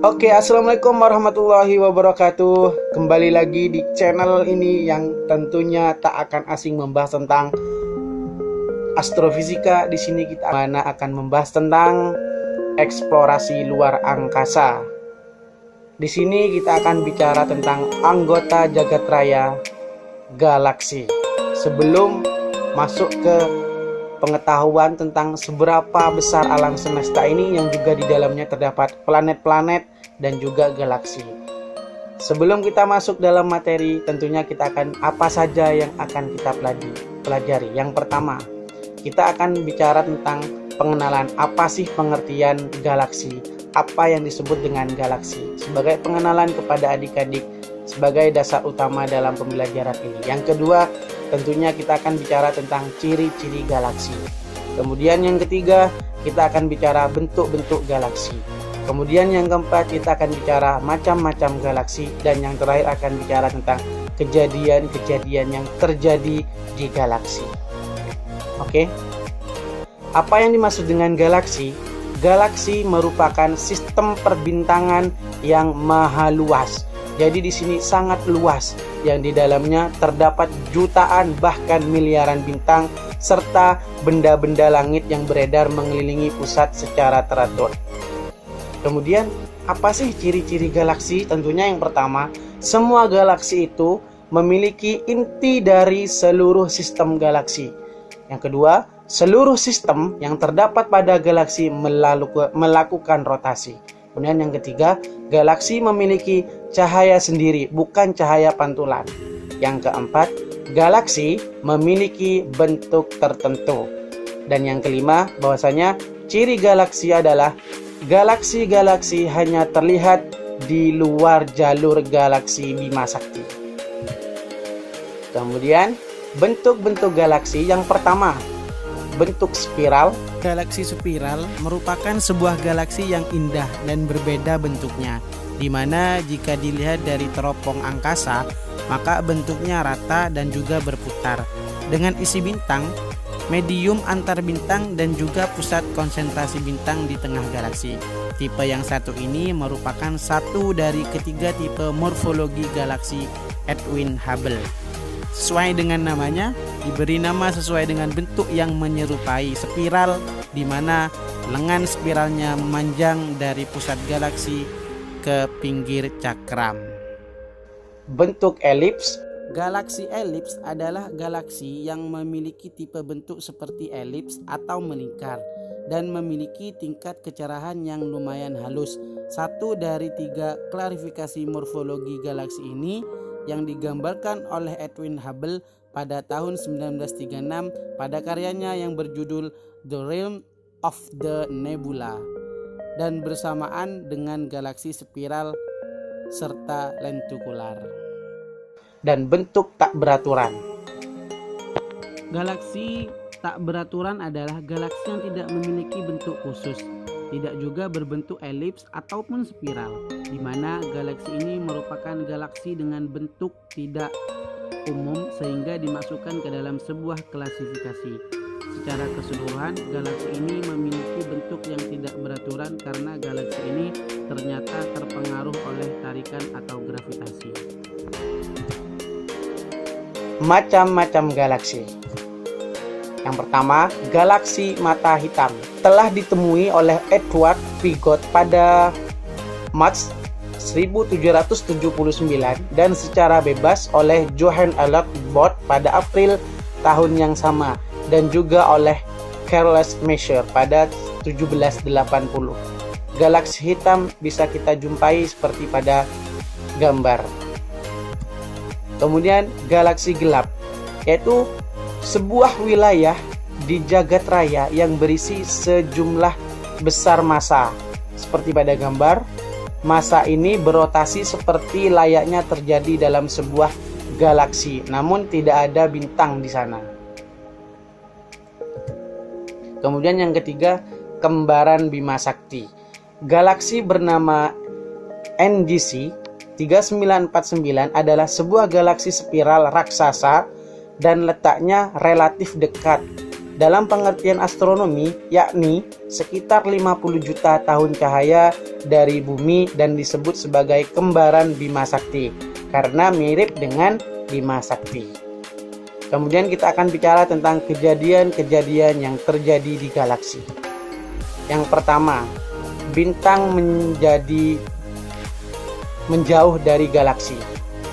Oke, assalamualaikum warahmatullahi wabarakatuh. Kembali lagi di channel ini yang tentunya tak akan asing membahas tentang astrofisika. Di sini kita akan membahas tentang eksplorasi luar angkasa. Di sini kita akan bicara tentang anggota jagat raya galaksi. Sebelum masuk ke pengetahuan tentang seberapa besar alam semesta ini yang juga di dalamnya terdapat planet-planet dan juga galaksi. Sebelum kita masuk dalam materi, tentunya kita akan apa saja yang akan kita pelajari. Yang pertama, kita akan bicara tentang pengenalan apa sih pengertian galaksi, apa yang disebut dengan galaksi, sebagai pengenalan kepada adik-adik sebagai dasar utama dalam pembelajaran ini. Yang kedua, tentunya kita akan bicara tentang ciri-ciri galaksi. Kemudian yang ketiga, kita akan bicara bentuk-bentuk galaksi. Kemudian yang keempat, kita akan bicara macam-macam galaksi. Dan yang terakhir akan bicara tentang kejadian-kejadian yang terjadi di galaksi. Oke. Apa yang dimaksud dengan galaksi? Galaksi merupakan sistem perbintangan yang maha luas. Jadi di sini sangat luas, yang di dalamnya terdapat jutaan bahkan miliaran bintang serta benda-benda langit yang beredar mengelilingi pusat secara teratur. Kemudian, apa sih ciri-ciri galaksi? Tentunya yang pertama, semua galaksi itu memiliki inti dari seluruh sistem galaksi. Yang kedua, seluruh sistem yang terdapat pada galaksi melakukan rotasi. Kemudian yang ketiga, galaksi memiliki cahaya sendiri, bukan cahaya pantulan. Yang keempat, galaksi memiliki bentuk tertentu. Dan yang kelima, bahwasanya ciri galaksi adalah galaksi-galaksi hanya terlihat di luar jalur galaksi Bima Sakti. Kemudian, bentuk-bentuk galaksi yang pertama, bentuk spiral. Galaksi spiral merupakan sebuah galaksi yang indah dan berbeda bentuknya, di mana jika dilihat dari teropong angkasa, maka bentuknya rata dan juga berputar, dengan isi bintang, medium antar bintang dan juga pusat konsentrasi bintang di tengah galaksi. Tipe yang satu ini merupakan satu dari ketiga tipe morfologi galaksi Edwin Hubble. Sesuai dengan namanya, diberi nama sesuai dengan bentuk yang menyerupai spiral, di mana lengan spiralnya memanjang dari pusat galaksi ke pinggir cakram. Bentuk elips. Galaksi elips adalah galaksi yang memiliki tipe bentuk seperti elips atau melingkar dan memiliki tingkat kecerahan yang lumayan halus. Satu dari tiga klarifikasi morfologi galaksi ini yang digambarkan oleh Edwin Hubble pada tahun 1936 pada karyanya yang berjudul The Realm of the Nebula, dan bersamaan dengan galaksi spiral serta lentikular. Dan bentuk tak beraturan. Galaksi tak beraturan adalah galaksi yang tidak memiliki bentuk khusus, tidak juga berbentuk elips ataupun spiral, di mana galaksi ini merupakan galaksi dengan bentuk tidak umum sehingga dimasukkan ke dalam sebuah klasifikasi. Secara keseluruhan, galaksi ini memiliki bentuk yang tidak beraturan karena galaksi ini ternyata terpengaruh oleh tarikan atau gravitasi. Macam-macam galaksi. Yang pertama, galaksi mata hitam telah ditemui oleh Edward Pigott pada Maret 1779 dan secara bebas oleh Johann Elliot Bode pada April tahun yang sama, dan juga oleh Charles Messier pada 1780. Galaksi hitam bisa kita jumpai seperti pada gambar. Kemudian galaksi gelap, yaitu sebuah wilayah di jagat raya yang berisi sejumlah besar massa. Seperti pada gambar, massa ini berotasi seperti layaknya terjadi dalam sebuah galaksi, namun tidak ada bintang di sana. Kemudian yang ketiga, kembaran Bima Sakti. Galaksi bernama NGC 3949 adalah sebuah galaksi spiral raksasa dan letaknya relatif dekat dalam pengertian astronomi, yakni sekitar 50 juta tahun cahaya dari bumi dan disebut sebagai kembaran Bima Sakti karena mirip dengan Bima Sakti. Kemudian kita akan bicara tentang kejadian-kejadian yang terjadi di galaksi. Yang pertama, bintang menjauh dari galaksi.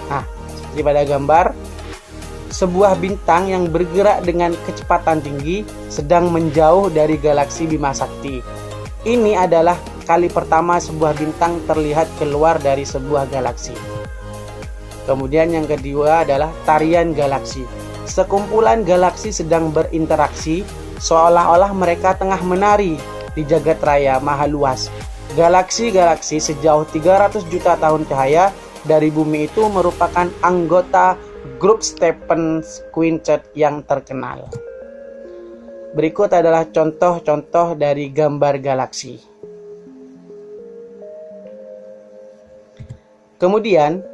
Nah, seperti pada gambar, sebuah bintang yang bergerak dengan kecepatan tinggi sedang menjauh dari galaksi Bima Sakti. Ini adalah kali pertama sebuah bintang terlihat keluar dari sebuah galaksi. Kemudian yang kedua adalah tarian galaksi. Sekumpulan galaksi sedang berinteraksi seolah-olah mereka tengah menari di jagat raya maha luas. Galaksi-galaksi sejauh 300 juta tahun cahaya dari bumi itu merupakan anggota grup Stephan's Quintet yang terkenal. Berikut adalah contoh-contoh dari gambar galaksi. Kemudian,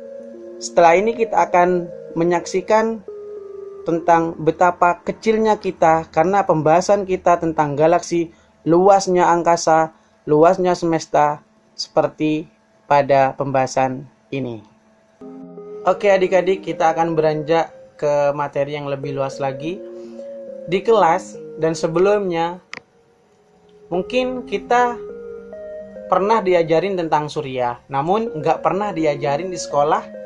setelah ini kita akan menyaksikan tentang betapa kecilnya kita karena pembahasan kita tentang galaksi, luasnya angkasa, luasnya semesta seperti pada pembahasan ini. Oke adik-adik, kita akan beranjak ke materi yang lebih luas lagi. Di kelas dan sebelumnya mungkin kita pernah diajarin tentang surya, namun nggak pernah diajarin di sekolah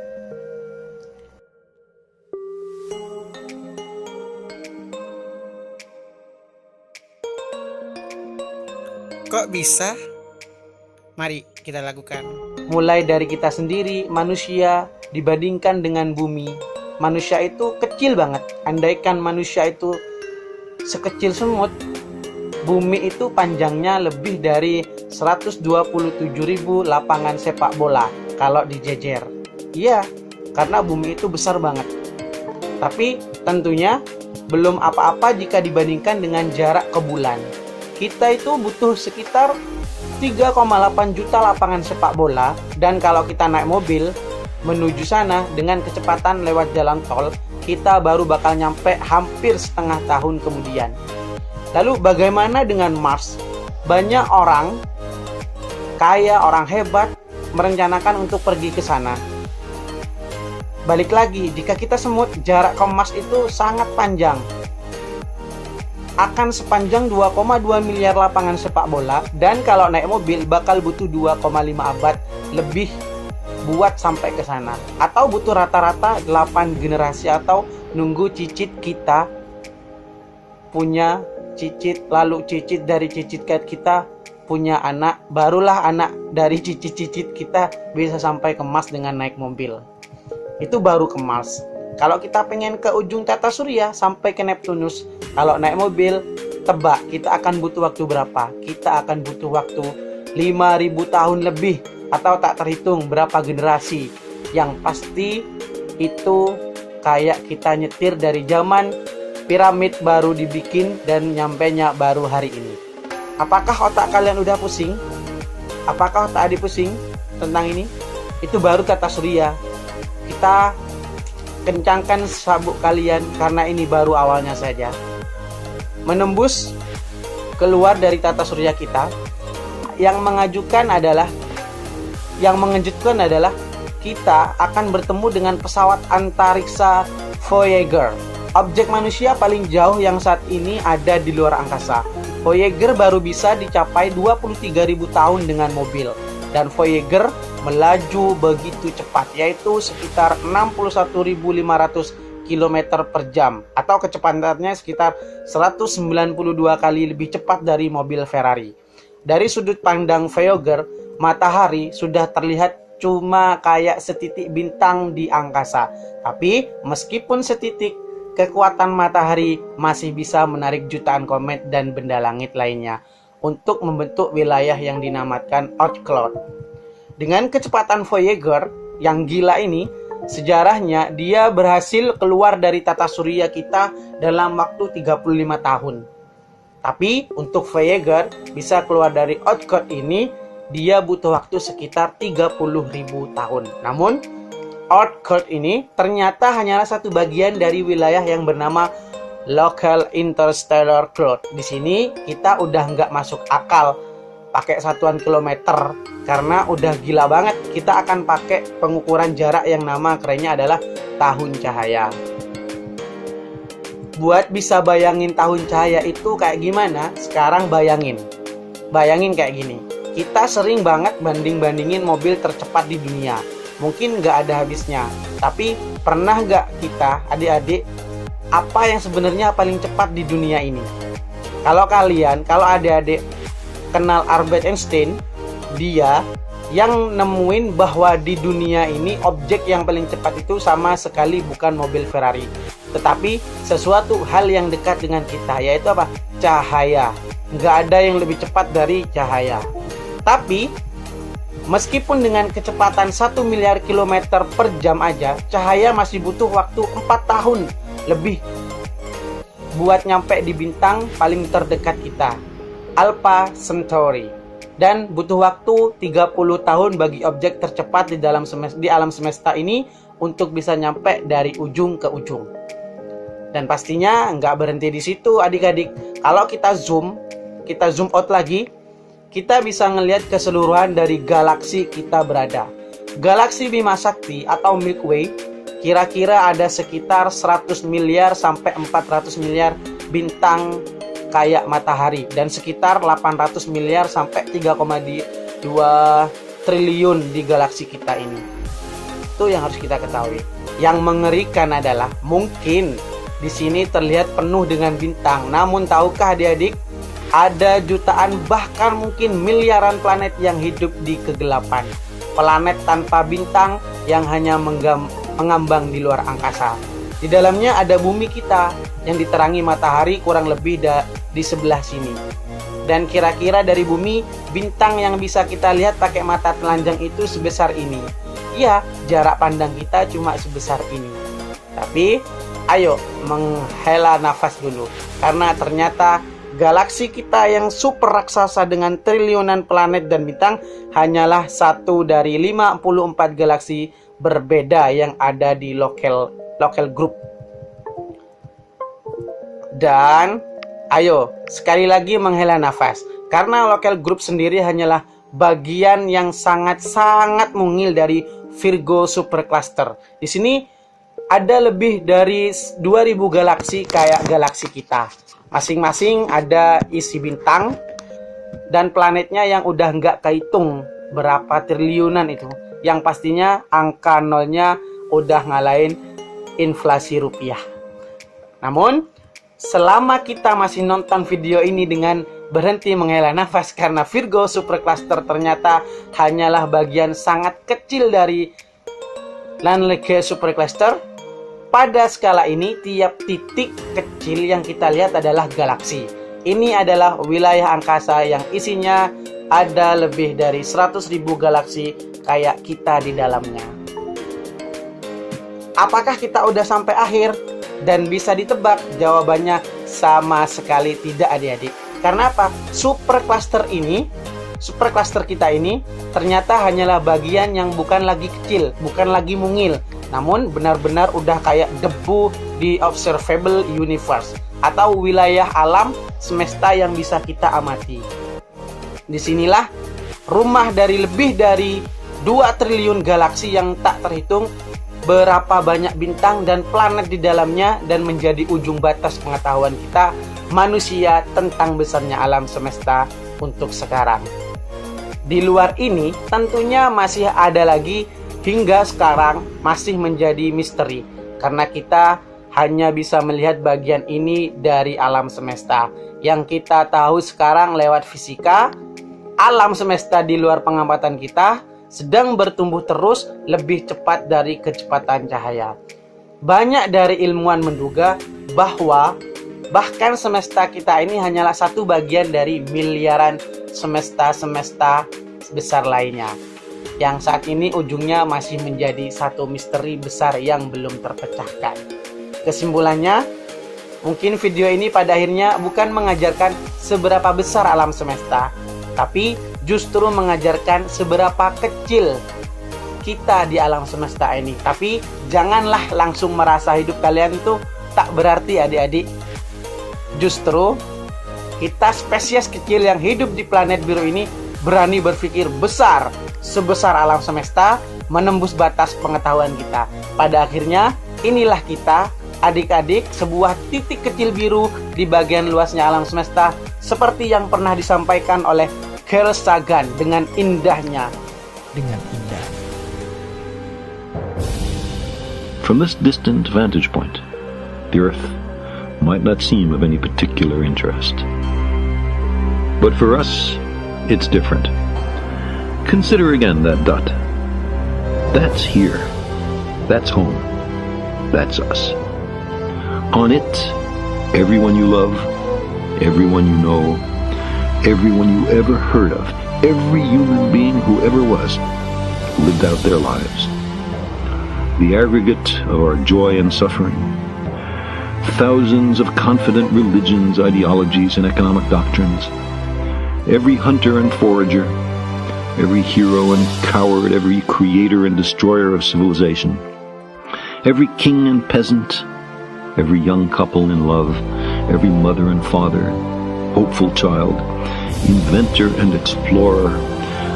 Kok bisa? Mari kita lakukan. mulai dari kita sendiri, manusia, dibandingkan dengan bumi. Manusia itu kecil banget. Andaikan manusia itu sekecil semut, bumi itu panjangnya lebih dari 127.000 lapangan sepak bola kalau dijejer. Iya, karena bumi itu besar banget. Tapi tentunya belum apa-apa jika dibandingkan dengan jarak ke bulan. Kita itu butuh sekitar 3,8 juta lapangan sepak bola, dan kalau kita naik mobil menuju sana dengan kecepatan lewat jalan tol, kita baru bakal nyampe hampir setengah tahun kemudian. Lalu bagaimana dengan Mars? Banyak orang kaya, orang hebat merencanakan untuk pergi ke sana. Balik lagi, jika kita semut, jarak ke Mars itu sangat panjang. Akan sepanjang 2,2 miliar lapangan sepak bola, dan kalau naik mobil bakal butuh 2,5 abad lebih buat sampai ke sana, atau butuh rata-rata 8 generasi, atau nunggu cicit kita punya cicit, lalu cicit dari cicit kita punya anak, barulah anak dari cicit-cicit kita bisa sampai ke Mars dengan naik mobil. Itu baru ke Mars. Kalau kita pengen ke ujung tata surya sampai ke Neptunus, kalau naik mobil, tebak kita akan butuh waktu berapa? Kita akan butuh waktu 5.000 tahun lebih, atau tak terhitung berapa generasi. Yang pasti itu kayak kita nyetir dari zaman piramid baru dibikin dan nyampenya baru hari ini. Apakah otak kalian udah pusing? Apakah otak adik pusing tentang ini? Itu baru tata surya. Kita kencangkan sabuk kalian karena ini baru awalnya saja. Menembus keluar dari tata surya kita, yang mengejutkan adalah kita akan bertemu dengan pesawat antariksa Voyager. Objek manusia paling jauh yang saat ini ada di luar angkasa. Voyager baru bisa dicapai 23.000 tahun dengan mobil, dan Voyager melaju begitu cepat, yaitu sekitar 61.500 km per jam, atau kecepatannya sekitar 192 kali lebih cepat dari mobil Ferrari. Dari sudut pandang Voyager, matahari sudah terlihat cuma kayak setitik bintang di angkasa. Tapi meskipun setitik, kekuatan matahari masih bisa menarik jutaan komet dan benda langit lainnya untuk membentuk wilayah yang dinamakan Oort cloud. Dengan kecepatan Voyager yang gila ini, sejarahnya dia berhasil keluar dari tata surya kita dalam waktu 35 tahun. Tapi untuk Voyager bisa keluar dari Oort cloud ini, dia butuh waktu sekitar 30.000 tahun. Namun Oort cloud ini ternyata hanyalah satu bagian dari wilayah yang bernama local interstellar cloud. Di sini kita udah nggak masuk akal pakai satuan kilometer karena udah gila banget. Kita akan pakai pengukuran jarak yang nama kerennya adalah tahun cahaya. Buat bisa bayangin tahun cahaya itu kayak gimana, sekarang bayangin kayak gini. Kita sering banget banding-bandingin mobil tercepat di dunia. Mungkin nggak ada habisnya. Tapi pernah nggak kita, adik-adik, apa yang sebenarnya paling cepat di dunia ini? Kalau adik-adik kenal Albert Einstein, dia yang nemuin bahwa di dunia ini objek yang paling cepat itu sama sekali bukan mobil Ferrari, tetapi sesuatu hal yang dekat dengan kita, yaitu apa? Cahaya. Nggak ada yang lebih cepat dari cahaya. Tapi meskipun dengan kecepatan 1 miliar kilometer per jam aja, cahaya masih butuh waktu 4 tahun lebih buat nyampe di bintang paling terdekat kita, Alpha Centauri. Dan butuh waktu 30 tahun bagi objek tercepat di alam semesta ini untuk bisa nyampe dari ujung ke ujung. Dan pastinya nggak berhenti di situ, adik-adik. Kalau kita zoom out lagi, kita bisa ngelihat keseluruhan dari galaksi kita berada. Galaksi Bima Sakti atau Milky Way kira-kira ada sekitar 100 miliar sampai 400 miliar bintang kayak matahari, dan sekitar 800 miliar sampai 3,2 triliun di galaksi kita ini. Itu yang harus kita ketahui. Yang mengerikan adalah mungkin di sini terlihat penuh dengan bintang, namun tahukah adik-adik, ada jutaan bahkan mungkin miliaran planet yang hidup di kegelapan. Planet tanpa bintang yang hanya mengambang di luar angkasa. Di dalamnya ada bumi kita yang diterangi matahari kurang lebih di sebelah sini. Dan kira-kira dari bumi, bintang yang bisa kita lihat pakai mata telanjang itu sebesar ini. Iya, jarak pandang kita cuma sebesar ini. Tapi, ayo menghela nafas dulu. Karena ternyata galaksi kita yang super raksasa dengan triliunan planet dan bintang hanyalah satu dari 54 galaksi berbeda yang ada di local group. Dan ayo sekali lagi menghela nafas, karena local group sendiri hanyalah bagian yang sangat-sangat mungil dari Virgo supercluster. Di sini ada lebih dari 2000 galaksi kayak galaksi kita. Masing-masing ada isi bintang dan planetnya yang udah nggak kehitung berapa triliunan itu. Yang pastinya angka nolnya udah ngalahin inflasi rupiah. Namun, selama kita masih nonton video ini dengan berhenti menghela nafas karena Virgo supercluster ternyata hanyalah bagian sangat kecil dari Lagrange supercluster. Pada skala ini, tiap titik kecil yang kita lihat adalah galaksi. Ini adalah wilayah angkasa yang isinya ada lebih dari 100.000 galaksi kayak kita di dalamnya. Apakah kita udah sampai akhir? Dan bisa ditebak, jawabannya sama sekali tidak, adik-adik. Karena apa? Supercluster kita ini ternyata hanyalah bagian yang bukan lagi kecil, bukan lagi mungil, namun benar-benar udah kayak debu di observable universe atau wilayah alam semesta yang bisa kita amati. Disinilah rumah dari lebih dari 2 triliun galaksi yang tak terhitung, berapa banyak bintang dan planet di dalamnya, dan menjadi ujung batas pengetahuan kita manusia tentang besarnya alam semesta untuk sekarang. Di luar ini tentunya masih ada lagi, hingga sekarang masih menjadi misteri karena kita hanya bisa melihat bagian ini dari alam semesta. Yang kita tahu sekarang lewat fisika, alam semesta di luar pengamatan kita sedang bertumbuh terus lebih cepat dari kecepatan cahaya. Banyak dari ilmuwan menduga bahwa bahkan semesta kita ini hanyalah satu bagian dari miliaran semesta-semesta besar lainnya, yang saat ini ujungnya masih menjadi satu misteri besar yang belum terpecahkan. Kesimpulannya, mungkin video ini pada akhirnya bukan mengajarkan seberapa besar alam semesta, tapi justru mengajarkan seberapa kecil kita di alam semesta ini. Tapi janganlah langsung merasa hidup kalian itu tak berarti, adik-adik. Justru kita spesies kecil yang hidup di planet biru ini berani berpikir besar, sebesar alam semesta, menembus batas pengetahuan kita. Pada akhirnya, inilah kita, adik-adik, sebuah titik kecil biru di bagian luasnya alam semesta, seperti yang pernah disampaikan oleh Carl Sagan dengan indahnya. From this distant vantage point, the Earth might not seem of any particular interest. But for us, it's different. Consider again that dot. That's here. That's home. That's us. On it, everyone you love, everyone you know, everyone you ever heard of, every human being who ever was, lived out their lives. The aggregate of our joy and suffering, thousands of confident religions, ideologies, and economic doctrines, every hunter and forager, every hero and coward, every creator and destroyer of civilization, every king and peasant, every young couple in love, every mother and father, hopeful child, inventor and explorer,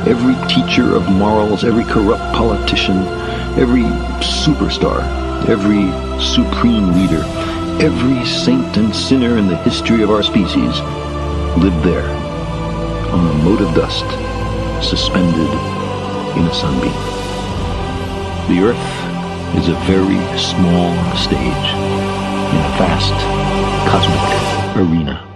every teacher of morals, every corrupt politician, every superstar, every supreme leader, every saint and sinner in the history of our species lived there, on a mote of dust, suspended in a sunbeam. The Earth is a very small stage in a vast cosmic arena.